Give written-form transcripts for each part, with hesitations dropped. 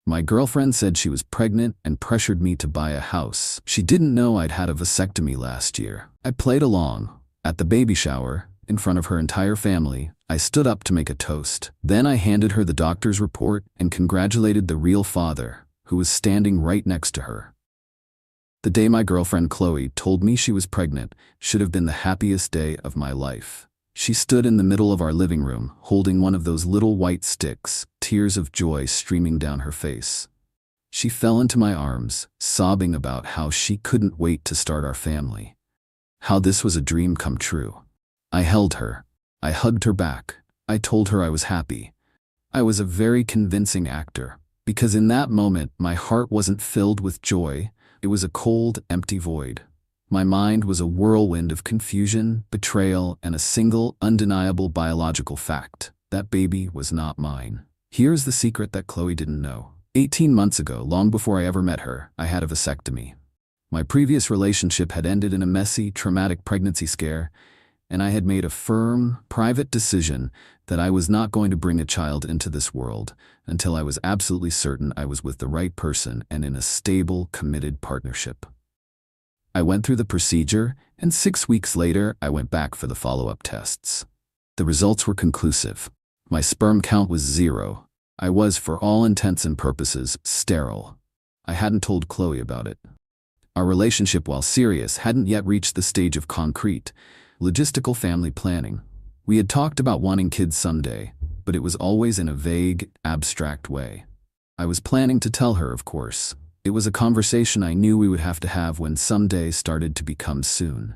My girlfriend said she was pregnant and pressured me to buy a house. She didn't know I'd had a vasectomy last year. I played along. At the baby shower, in front of her entire family, I stood up to make a toast. Then I handed her the doctor's report and congratulated the real father, who was standing right next to her. The day my girlfriend Qley told me she was pregnant should have been the happiest day of my life. She stood in the middle of our living room, holding one of those little white sticks, tears of joy streaming down her face. She fell into my arms, sobbing about how she couldn't wait to start our family. How this was a dream come true. I held her. I hugged her back. I told her I was happy. I was a very convincing actor, because in that moment my heart wasn't filled with joy, it was a cold, empty void. My mind was a whirlwind of confusion, betrayal, and a single, undeniable biological fact. That baby was not mine. Here's the secret that Qley didn't know. 18 months ago, long before I ever met her, I had a vasectomy. My previous relationship had ended in a messy, traumatic pregnancy scare, and I had made a firm, private decision that I was not going to bring a child into this world until I was absolutely certain I was with the right person and in a stable, committed partnership. I went through the procedure, and 6 weeks later, I went back for the follow-up tests. The results were conclusive. My sperm count was 0. I was, for all intents and purposes, sterile. I hadn't told Qley about it. Our relationship, while serious, hadn't yet reached the stage of concrete, logistical family planning. We had talked about wanting kids someday, but it was always in a vague, abstract way. I was planning to tell her, of course. It was a conversation I knew we would have to have when someday started to become soon.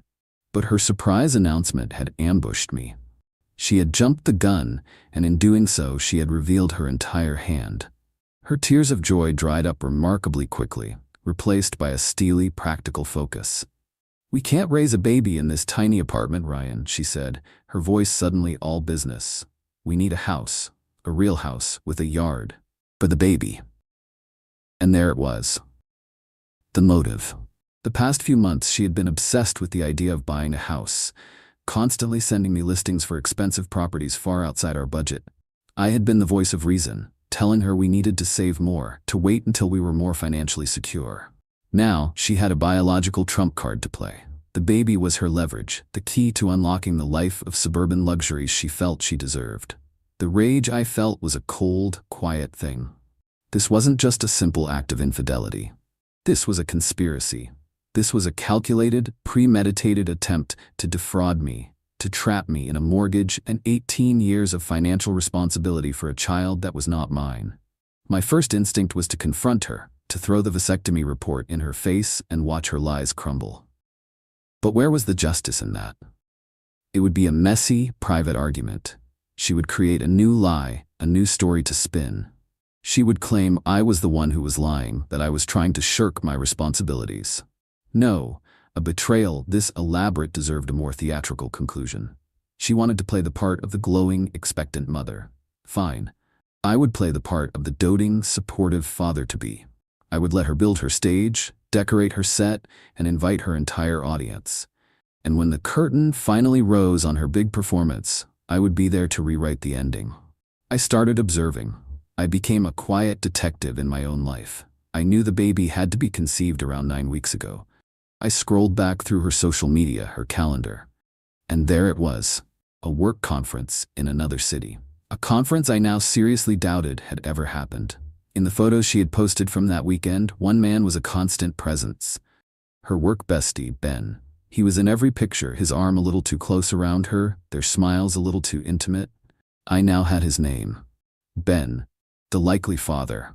But her surprise announcement had ambushed me. She had jumped the gun, and in doing so, she had revealed her entire hand. Her tears of joy dried up remarkably quickly, replaced by a steely, practical focus. "We can't raise a baby in this tiny apartment, Ryan," she said, her voice suddenly all business. "We need a house, a real house, with a yard. For the baby." And there it was. The motive. The past few months she had been obsessed with the idea of buying a house, constantly sending me listings for expensive properties far outside our budget. I had been the voice of reason, telling her we needed to save more, to wait until we were more financially secure. Now, she had a biological trump card to play. The baby was her leverage, the key to unlocking the life of suburban luxuries she felt she deserved. The rage I felt was a cold, quiet thing. This wasn't just a simple act of infidelity. This was a conspiracy. This was a calculated, premeditated attempt to defraud me, to trap me in a mortgage and 18 years of financial responsibility for a child that was not mine. My first instinct was to confront her, to throw the vasectomy report in her face and watch her lies crumble. But where was the justice in that? It would be a messy, private argument. She would create a new lie, a new story to spin. She would claim I was the one who was lying, that I was trying to shirk my responsibilities. No, a betrayal this elaborate deserved a more theatrical conclusion. She wanted to play the part of the glowing, expectant mother. Fine. I would play the part of the doting, supportive father-to-be. I would let her build her stage, decorate her set, and invite her entire audience. And when the curtain finally rose on her big performance, I would be there to rewrite the ending. I started observing. I became a quiet detective in my own life. I knew the baby had to be conceived around 9 weeks ago. I scrolled back through her social media, her calendar. And there it was, a work conference in another city. A conference I now seriously doubted had ever happened. In the photos she had posted from that weekend, one man was a constant presence. Her work bestie, Ben. He was in every picture, his arm a little too close around her, their smiles a little too intimate. I now had his name. Ben. The likely father.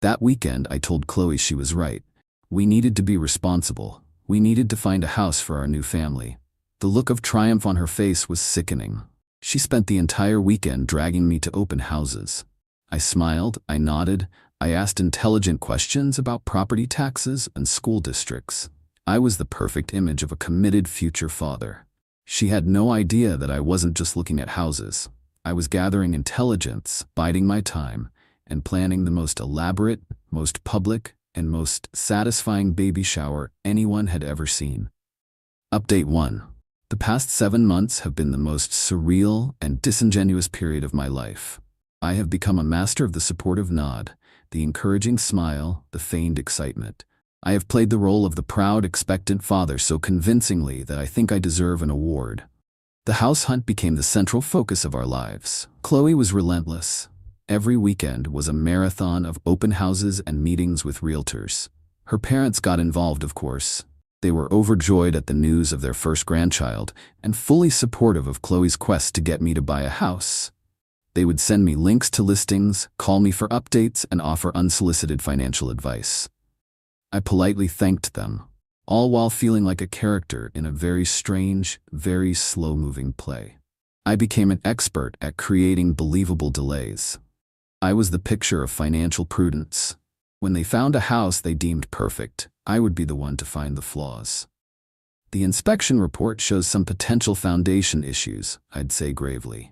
That weekend, I told Qley she was right. We needed to be responsible. We needed to find a house for our new family. The look of triumph on her face was sickening. She spent the entire weekend dragging me to open houses. I smiled, I nodded, I asked intelligent questions about property taxes and school districts. I was the perfect image of a committed future father. She had no idea that I wasn't just looking at houses. I was gathering intelligence, biding my time, and planning the most elaborate, most public, and most satisfying baby shower anyone had ever seen. Update 1. The past 7 months have been the most surreal and disingenuous period of my life. I have become a master of the supportive nod, the encouraging smile, the feigned excitement. I have played the role of the proud, expectant father so convincingly that I think I deserve an award. The house hunt became the central focus of our lives. Qley was relentless. Every weekend was a marathon of open houses and meetings with realtors. Her parents got involved, of course. They were overjoyed at the news of their first grandchild and fully supportive of Qley's quest to get me to buy a house. They would send me links to listings, call me for updates, and offer unsolicited financial advice. I politely thanked them, all while feeling like a character in a very strange, very slow-moving play. I became an expert at creating believable delays. I was the picture of financial prudence. When they found a house they deemed perfect, I would be the one to find the flaws. The inspection report shows some potential foundation issues, I'd say gravely.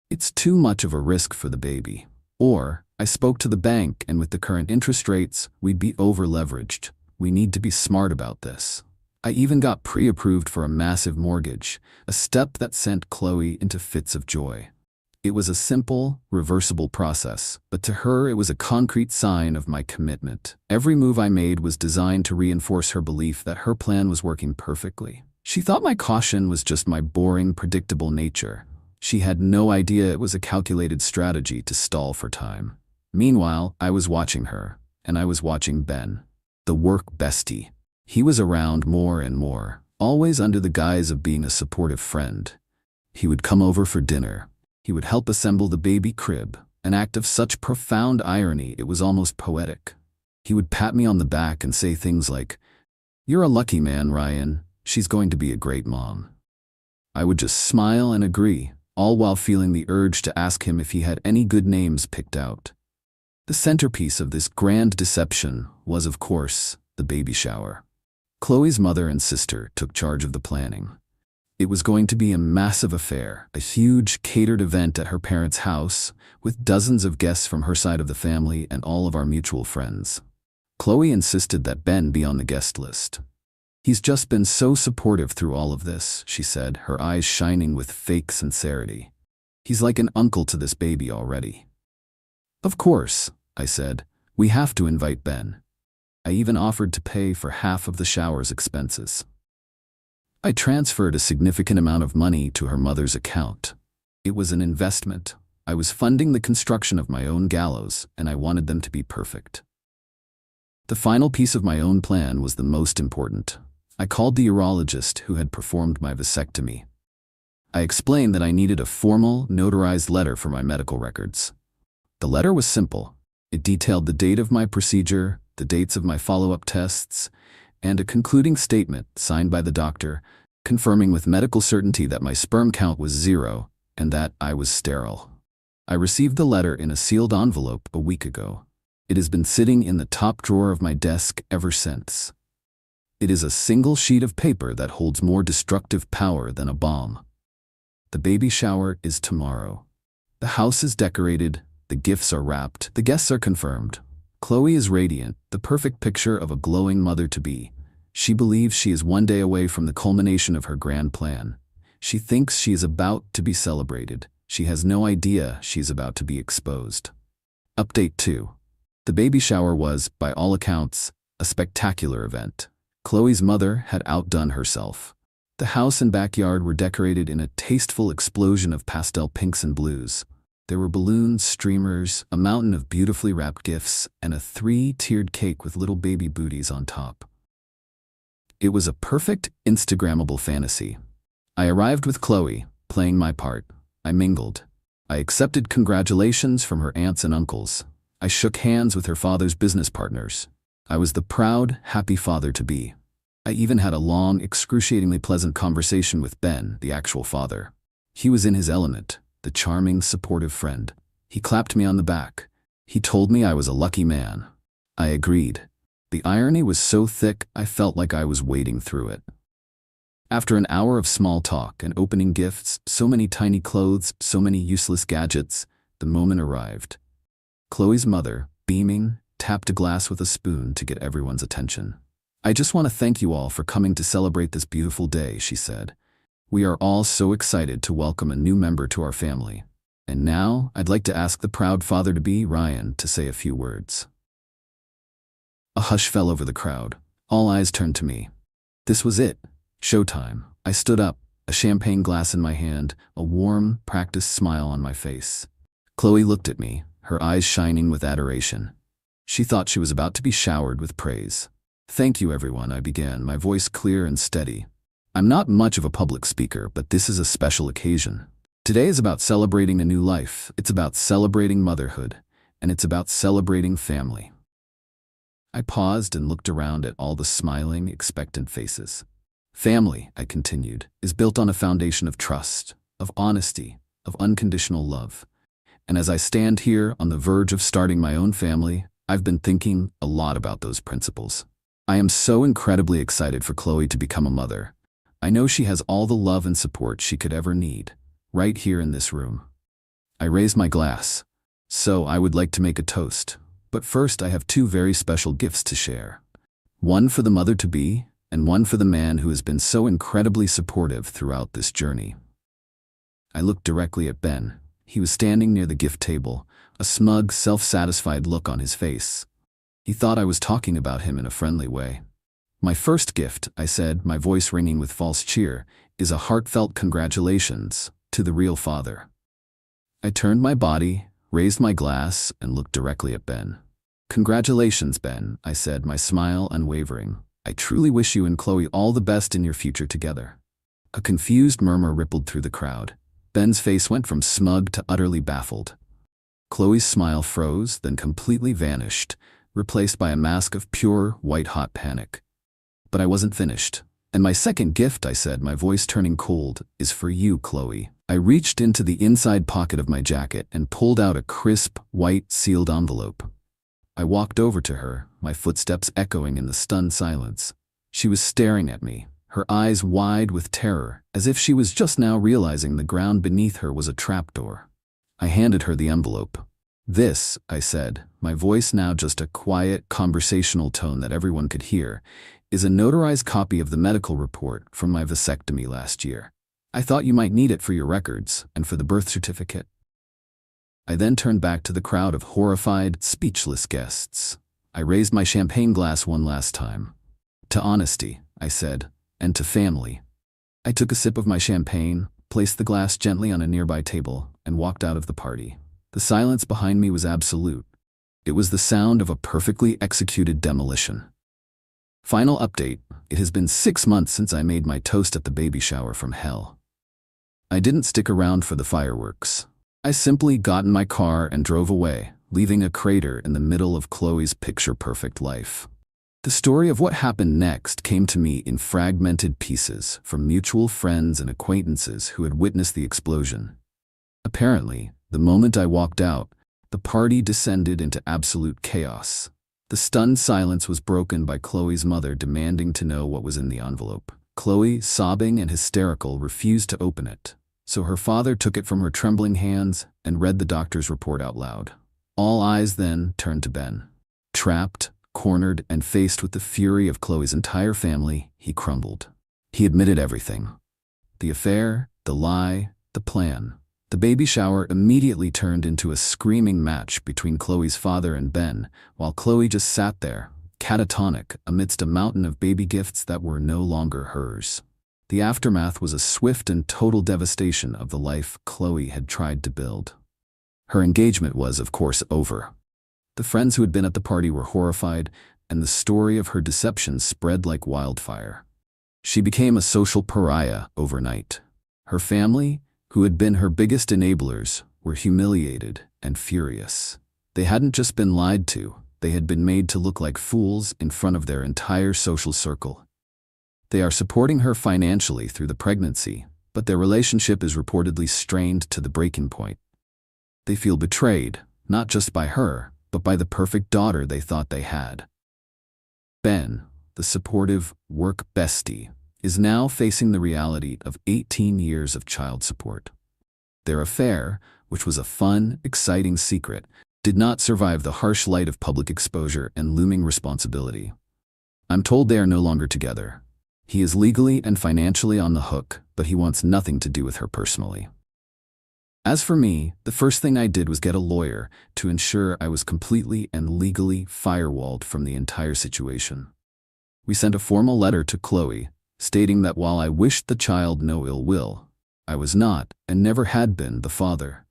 It's too much of a risk for the baby. Or, I spoke to the bank and with the current interest rates, we'd be over-leveraged. We need to be smart about this. I even got pre-approved for a massive mortgage, a step that sent Qley into fits of joy. It was a simple, reversible process, but to her it was a concrete sign of my commitment. Every move I made was designed to reinforce her belief that her plan was working perfectly. She thought my caution was just my boring, predictable nature. She had no idea it was a calculated strategy to stall for time. Meanwhile, I was watching her, and I was watching Ben, the work bestie. He was around more and more, always under the guise of being a supportive friend. He would come over for dinner. He would help assemble the baby crib, an act of such profound irony it was almost poetic. He would pat me on the back and say things like, "You're a lucky man, Ryan. She's going to be a great mom." I would just smile and agree, all while feeling the urge to ask him if he had any good names picked out. The centerpiece of this grand deception was, of course, the baby shower. Qley's mother and sister took charge of the planning. It was going to be a massive affair, a huge catered event at her parents' house, with dozens of guests from her side of the family and all of our mutual friends. Qley insisted that Ben be on the guest list. "He's just been so supportive through all of this," she said, her eyes shining with fake sincerity. "He's like an uncle to this baby already." "Of course," I said, "we have to invite Ben." I even offered to pay for half of the shower's expenses. I transferred a significant amount of money to her mother's account. It was an investment. I was funding the construction of my own gallows, and I wanted them to be perfect. The final piece of my own plan was the most important. I called the urologist who had performed my vasectomy. I explained that I needed a formal, notarized letter for my medical records. The letter was simple. It detailed the date of my procedure, the dates of my follow-up tests, and a concluding statement signed by the doctor, confirming with medical certainty that my sperm count was 0 and that I was sterile. I received the letter in a sealed envelope a week ago. It has been sitting in the top drawer of my desk ever since. It is a single sheet of paper that holds more destructive power than a bomb. The baby shower is tomorrow. The house is decorated, the gifts are wrapped, the guests are confirmed. Qley is radiant, the perfect picture of a glowing mother-to-be. She believes she is one day away from the culmination of her grand plan. She thinks she is about to be celebrated. She has no idea she is about to be exposed. Update 2. The baby shower was, by all accounts, a spectacular event. Qley's mother had outdone herself. The house and backyard were decorated in a tasteful explosion of pastel pinks and blues. There were balloons, streamers, a mountain of beautifully wrapped gifts, and a 3-tiered cake with little baby booties on top. It was a perfect, Instagrammable fantasy. I arrived with Qley, playing my part. I mingled. I accepted congratulations from her aunts and uncles. I shook hands with her father's business partners. I was the proud, happy father-to-be. I even had a long, excruciatingly pleasant conversation with Ben, the actual father. He was in his element, the charming, supportive friend. He clapped me on the back. He told me I was a lucky man. I agreed. The irony was so thick, I felt like I was wading through it. After an hour of small talk and opening gifts, so many tiny clothes, so many useless gadgets, the moment arrived. Qley's mother, beaming, tapped a glass with a spoon to get everyone's attention. "I just want to thank you all for coming to celebrate this beautiful day," she said. "We are all so excited to welcome a new member to our family. And now, I'd like to ask the proud father-to-be, Ryan, to say a few words." A hush fell over the crowd. All eyes turned to me. This was it. Showtime. I stood up, a champagne glass in my hand, a warm, practiced smile on my face. Qley looked at me, her eyes shining with adoration. She thought she was about to be showered with praise. "Thank you, everyone," I began, my voice clear and steady. "I'm not much of a public speaker, but this is a special occasion. Today is about celebrating a new life. It's about celebrating motherhood, and it's about celebrating family." I paused and looked around at all the smiling, expectant faces. "Family," I continued, "is built on a foundation of trust, of honesty, of unconditional love. And as I stand here on the verge of starting my own family, I've been thinking a lot about those principles. I am so incredibly excited for Qley to become a mother. I know she has all the love and support she could ever need, right here in this room." I raised my glass. "So I would like to make a toast. But first I have two very special gifts to share. One for the mother-to-be, and one for the man who has been so incredibly supportive throughout this journey." I looked directly at Ben. He was standing near the gift table, a smug, self-satisfied look on his face. He thought I was talking about him in a friendly way. "My first gift," I said, my voice ringing with false cheer, "is a heartfelt congratulations to the real father." I turned my body, raised my glass, and looked directly at Ben. "Congratulations, Ben," I said, my smile unwavering. "I truly wish you and Qley all the best in your future together." A confused murmur rippled through the crowd. Ben's face went from smug to utterly baffled. Qley's smile froze, then completely vanished, replaced by a mask of pure, white-hot panic. But I wasn't finished. "And my second gift," I said, my voice turning cold, "is for you, Qley." I reached into the inside pocket of my jacket and pulled out a crisp, white, sealed envelope. I walked over to her, my footsteps echoing in the stunned silence. She was staring at me, her eyes wide with terror, as if she was just now realizing the ground beneath her was a trapdoor. I handed her the envelope. "This," I said, my voice now just a quiet, conversational tone that everyone could hear, "is a notarized copy of the medical report from my vasectomy last year. I thought you might need it for your records and for the birth certificate." I then turned back to the crowd of horrified, speechless guests. I raised my champagne glass one last time. "To honesty," I said, "and to family." I took a sip of my champagne, placed the glass gently on a nearby table, and walked out of the party. The silence behind me was absolute. It was the sound of a perfectly executed demolition. Final update: it has been 6 months since I made my toast at the baby shower from hell. I didn't stick around for the fireworks. I simply got in my car and drove away, leaving a crater in the middle of Qley's picture-perfect life. The story of what happened next came to me in fragmented pieces from mutual friends and acquaintances who had witnessed the explosion. Apparently, the moment I walked out, the party descended into absolute chaos. The stunned silence was broken by Qley's mother demanding to know what was in the envelope. Qley, sobbing and hysterical, refused to open it, so her father took it from her trembling hands and read the doctor's report out loud. All eyes then turned to Ben. Trapped, cornered, and faced with the fury of Qley's entire family, he crumbled. He admitted everything. The affair, the lie, the plan. The baby shower immediately turned into a screaming match between Qley's father and Ben, while Qley just sat there, catatonic, amidst a mountain of baby gifts that were no longer hers. The aftermath was a swift and total devastation of the life Qley had tried to build. Her engagement was, of course, over. The friends who had been at the party were horrified, and the story of her deception spread like wildfire. She became a social pariah overnight. Her family, who had been her biggest enablers, were humiliated and furious. They hadn't just been lied to, they had been made to look like fools in front of their entire social circle. They are supporting her financially through the pregnancy, but their relationship is reportedly strained to the breaking point. They feel betrayed, not just by her, but by the perfect daughter they thought they had. Ben, the supportive work bestie, is now facing the reality of 18 years of child support. Their affair, which was a fun, exciting secret, did not survive the harsh light of public exposure and looming responsibility. I'm told they are no longer together. He is legally and financially on the hook, but he wants nothing to do with her personally. As for me, the first thing I did was get a lawyer to ensure I was completely and legally firewalled from the entire situation. We sent a formal letter to Qley, stating that while I wished the child no ill will, I was not, and never had been, the father,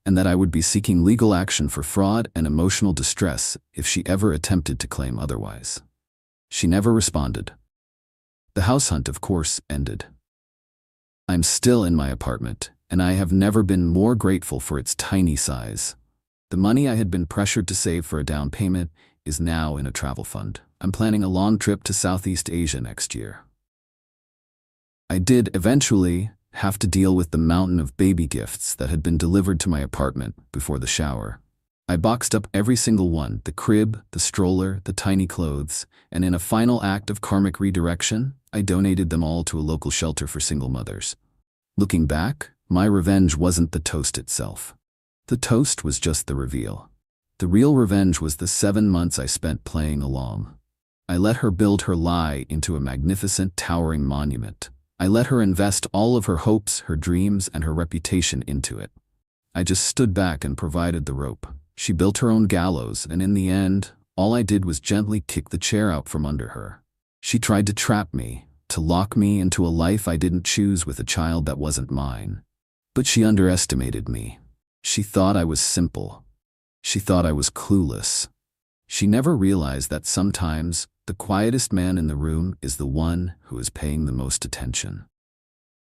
and that I would be seeking legal action for fraud and emotional distress if she ever attempted to claim otherwise. She never responded. The house hunt, of course, ended. I'm still in my apartment, and I have never been more grateful for its tiny size. The money I had been pressured to save for a down payment is now in a travel fund. I'm planning a long trip to Southeast Asia next year. I did eventually have to deal with the mountain of baby gifts that had been delivered to my apartment before the shower. I boxed up every single one, the crib, the stroller, the tiny clothes, and in a final act of karmic redirection, I donated them all to a local shelter for single mothers. Looking back, my revenge wasn't the toast itself. The toast was just the reveal. The real revenge was the 7 months I spent playing along. I let her build her lie into a magnificent, towering monument. I let her invest all of her hopes, her dreams, and her reputation into it. I just stood back and provided the rope. She built her own gallows, and in the end, all I did was gently kick the chair out from under her. She tried to trap me, to lock me into a life I didn't choose with a child that wasn't mine. But she underestimated me. She thought I was simple. She thought I was clueless. She never realized that sometimes the quietest man in the room is the one who is paying the most attention.